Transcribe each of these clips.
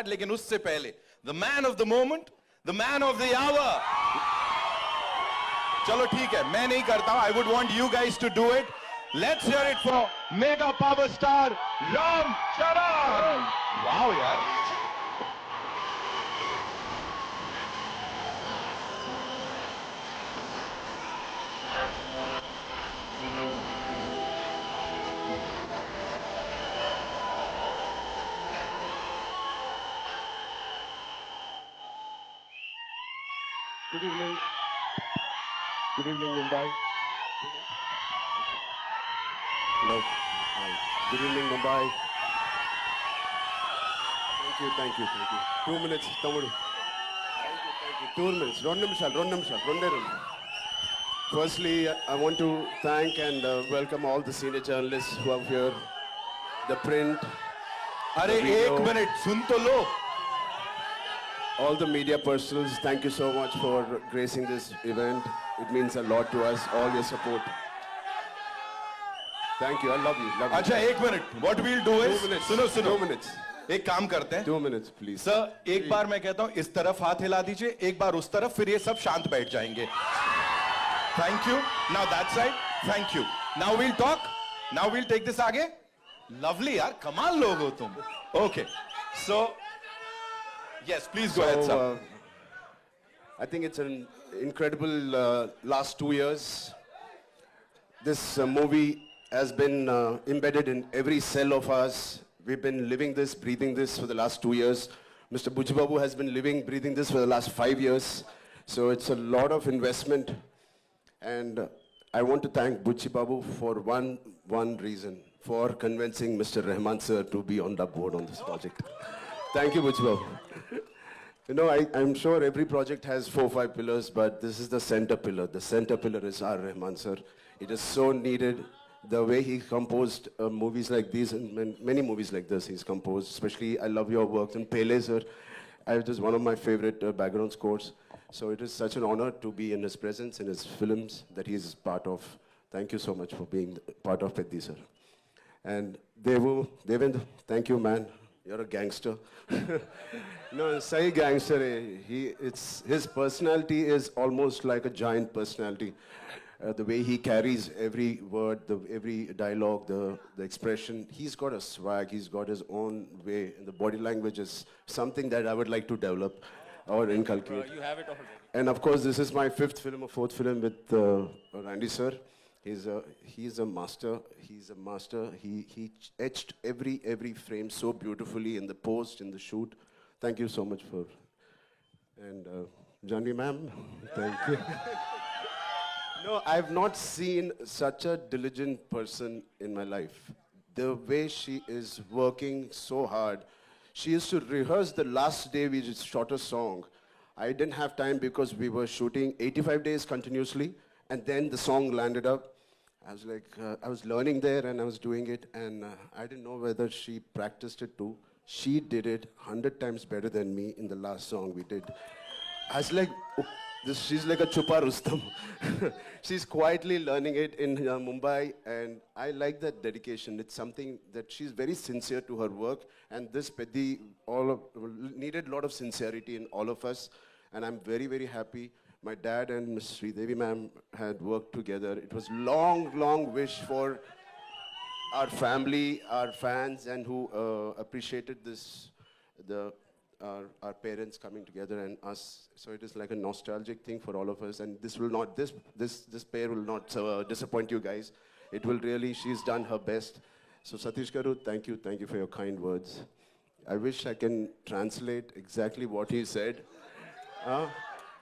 लेकिन उससे पहले the man of the moment, the man of the hour. चलो ठीक है, मैं नहीं करता हूं. I would want you guys to do it. Let's hear it for mega power star Ram Charan. Wow यार. Good evening. Good evening, Mumbai. Hello. Hi. Good evening, Mumbai. Thank you. 2 minutes, Tamudu. Thank you. 2 minutes. Two నిమిషాలు. Firstly, I want to thank and welcome all the senior journalists who are here. The print. अरे एक minute सुन तो लो. All the media personals, thank you so much for gracing this event. It means a lot to us, all your support. Thank you, I love you. अच्छा एक minute. What we'll do is 2 minutes. सुनो 2 minutes. एक काम करते हैं. 2 minutes, please. Sir एक बार मैं कहता हूं इस तरफ हाथ हिला दीजिए, एक बार उस तरफ, फिर ये सब शांत बैठ जाएंगे. Thank you. Now that side. Thank you. Now we'll talk. Now we'll take this आगे. लवली यार, कमाल लोग हो तुम. Okay so yes, please go ahead, sir. I think it's an incredible last 2 years. This movie has been embedded in every cell of us. We've been living this, breathing this for the last 2 years. Mr. Buchi Babu has been living, breathing this for the last 5 years. So it's a lot of investment. And I want to thank Buchi Babu for one reason, for convincing Mr. Rahman sir to be on the board on this project. Thank you, Buchi Babu. You know, I'm sure every project has 4-5 pillars, but this is the center pillar. The center pillar is R. Rahman sir. It is so needed. The way he composed movies like these and many movies like this he's composed. Especially, I love your work. And Pele sir, it is one of my favorite background scores. So it is such an honor to be in his presence, in his films that he is part of. Thank you so much for being part of Peddi sir. And Devendra, thank you, man. You're a gangster. No, Sai gangster. His personality is almost like a giant personality. The way he carries every word, every dialogue, the expression. He's got a swag. He's got his own way. And the body language is something that I would like to develop or inculcate. You have it already. And of course, this is my 5th film or 4th film with Randy sir. He's a master. He's a master. He etched every frame so beautifully in the post, in the shoot. Thank you so much for. And Janvi ma'am, thank you. No, I've not seen such a diligent person in my life. The way she is working so hard. She used to rehearse the last day we just shot a song. I didn't have time because we were shooting 85 days continuously. And then the song landed up. I was like, I was learning there and I was doing it. And I didn't know whether she practiced it too. She did it 100 times better than me in the last song we did. I was like, she's like a Chupa Rustam. She's quietly learning it in Mumbai. And I like that dedication. It's something that she's very sincere to her work. And this Peddi needed a lot of sincerity in all of us. And I'm very, very happy. My dad and Ms. Sridevi ma'am had worked together. It was long wish for our family, our fans, and who appreciated this, our parents coming together and us. So it is like a nostalgic thing for all of us. And this pair will not disappoint you guys. It will really, she's done her best. So Satish Garu, thank you for your kind words. I wish I can translate exactly what he said.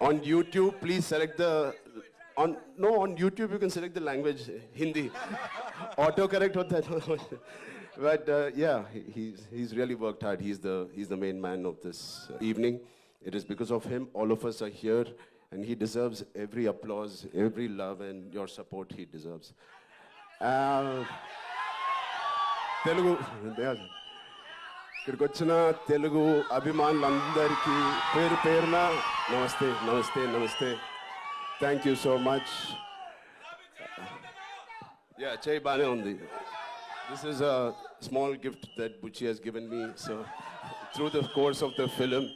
On YouTube, please select on YouTube you can select the language, Hindi. Autocorrect hota hai. But yeah, he's really worked hard. He's the main man of this evening. It is because of him all of us are here, and he deserves every applause, every love, and your support he deserves. Telugu. ఇక్కడికి వచ్చిన తెలుగు అభిమానులందరికీ పేరున నమస్తే. Thank you so much. Yeah, చేయి బానే ఉంది. This is a small gift that Buchi has given me, so through the course of the film.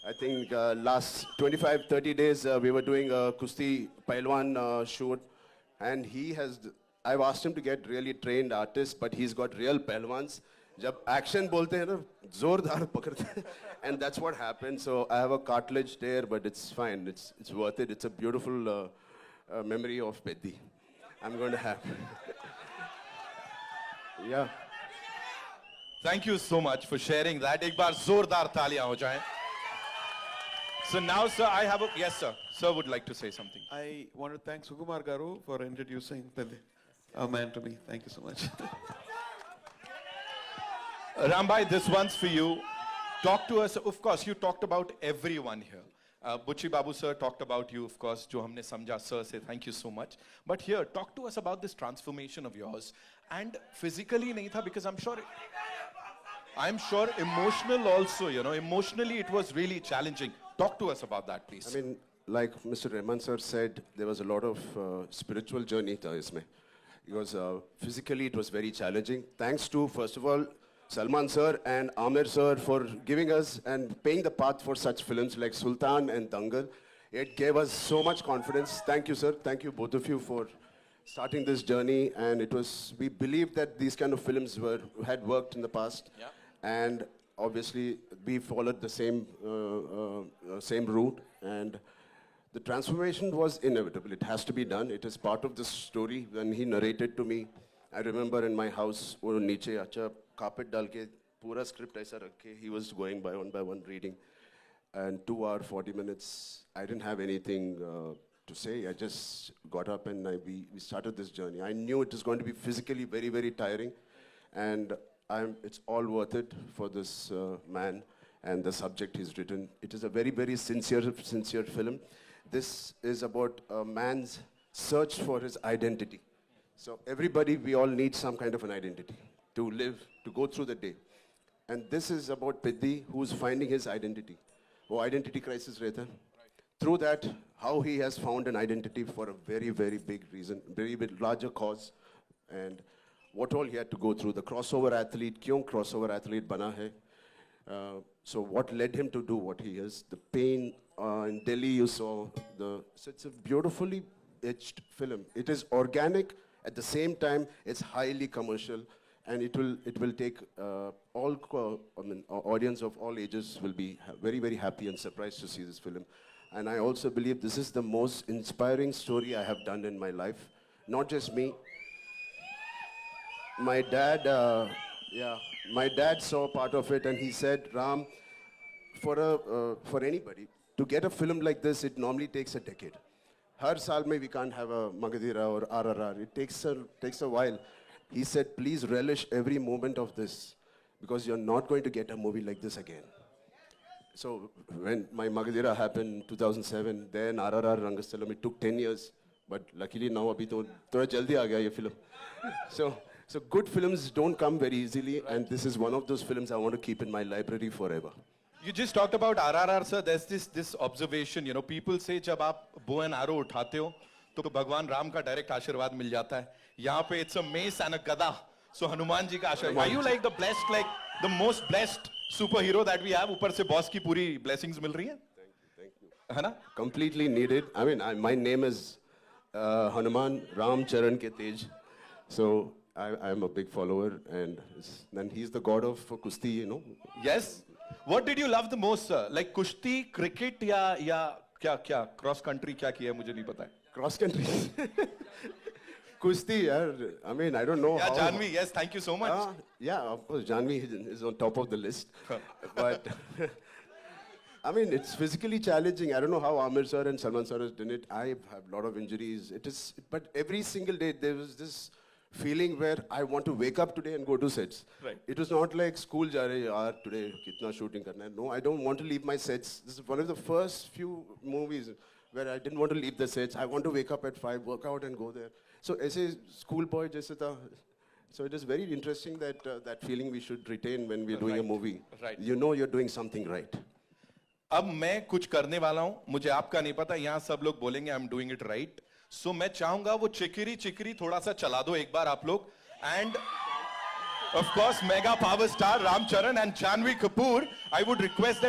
I think last 25, 30 days we were doing a Kusti Pailwan shoot, and I've asked him to get really trained artists, but he's got real Pailwans. जब action बोलते हैं ना जोरदार पकड़ते हैं, and that's what happened. So I have a cartilage there, but it's fine. It's worth it. It's a beautiful memory of Peddi. I'm going to have. Yeah. Thank you so much for sharing that. एक बार जोरदार तालियां हो जाएं. So now, sir, I have a yes, sir. Sir would like to say something. I want to thank Sukumar Garu for introducing a man to me. Thank you so much. Rambhai, this one's for you. Talk to us. Of course, you talked about everyone here. Buchi Babu sir talked about you, of course. Jo humne samjha, sir, say thank you so much. But here, talk to us about this transformation of yours. And physically nahi tha, because I'm sure emotional also, you know, emotionally it was really challenging. Talk to us about that, please. I mean, like Mr. Rahman sir said, there was a lot of spiritual journey tha isme. Because physically it was very challenging. Thanks to, first of all, Salman sir and Amir sir for giving us and paying the path for such films like Sultan and Dangal. It gave us so much confidence. Thank you, sir. Thank you, both of you, for starting this journey. And we believed that these kind of films had worked in the past. Yeah. And obviously, we followed the same route. And the transformation was inevitable. It has to be done. It is part of the story. When he narrated to me, I remember in my house, wo niche acha carpet dal ke pura script aisa rakhe, he was going by one reading. And 2 hours, 40 minutes, I didn't have anything to say. I just got up and we started this journey. I knew it was going to be physically very, very tiring. And it's all worth it for this man and the subject he's written. It is a very, very sincere film. This is about a man's search for his identity. So everybody, we all need some kind of an identity to live, to go through the day. And this is about Peddi, who's finding his identity. Oh, identity crisis rehta hai. Through that, how he has found an identity for a very, very big reason, very big, larger cause, and what all he had to go through. The crossover athlete, kyun crossover athlete bana hai? So what led him to do what he is? The pain in Delhi, you saw. So it's a beautifully etched film. It is organic. At the same time, it's highly commercial, and it will take audience of all ages will be very, very happy and surprised to see this film. And I also believe this is the most inspiring story I have done in my life. Not just me. My dad, my dad saw part of it, and he said, Ram, for anybody to get a film like this, it normally takes a decade. Har saal mein we can't have a Magadhira or RRR. It takes a while. He said, please relish every moment of this, because you're not going to get a movie like this again. So when my Magadhira happened in 2007, then RRR Rangasthalam, it took 10 years. But luckily now abhi to thoda jaldi aa gaya ye film. So good films don't come very easily, and this is one of those films I want to keep in my library forever. You just talked about RRR, sir. There's this observation, you know, people say जब आप bow and arrow उठाते हो तो भगवान राम का direct आशीर्वाद मिल जाता है. यहाँ पे it's a mace and a gada. So Hanuman ji का आशीर्वाद. Are you like the most blessed superhero that we have? ऊपर से boss की पूरी blessings मिल रही हैं? Thank you. है ना? Completely needed. I mean, my name is Hanuman Ram Charan Ke Tej. So I'm a big follower, and he's the god of Kusti, you know. Yes. What did you love the most, sir? Like kushti, cricket, या क्या cross country क्या किया है मुझे नहीं पता है. Cross country. Kusti, yaar. I mean, I don't know. Yeah, Janvi, yes, thank you so much. Yeah, of course, Janvi is on top of the list. But I mean, it's physically challenging. I don't know how Amir sir and Salman sir has done it. I have a lot of injuries. But every single day there was this feeling where I want to wake up today and go to sets. Right. It was not like school ja rahe yaar today kitna shooting karna hai. No, I don't want to leave my sets. This is one of the first few movies where I didn't want to leave the sets. I want to wake up at 5, work out and go there. So as a schoolboy jaise tha. So it is very interesting that that feeling we should retain when we're doing a movie. Right. You know you're doing something right. अब मैं कुछ करने वाला हूं, मुझे आपका नहीं पता, यहां सब लोग बोलेंगे I am doing it right. So मैं चाहूंगा वो चिकरी चिकरी थोड़ा सा चला दो एक बार आप लोग. And Of course, mega power star Ram Charan and Janvi Kapoor. I would request them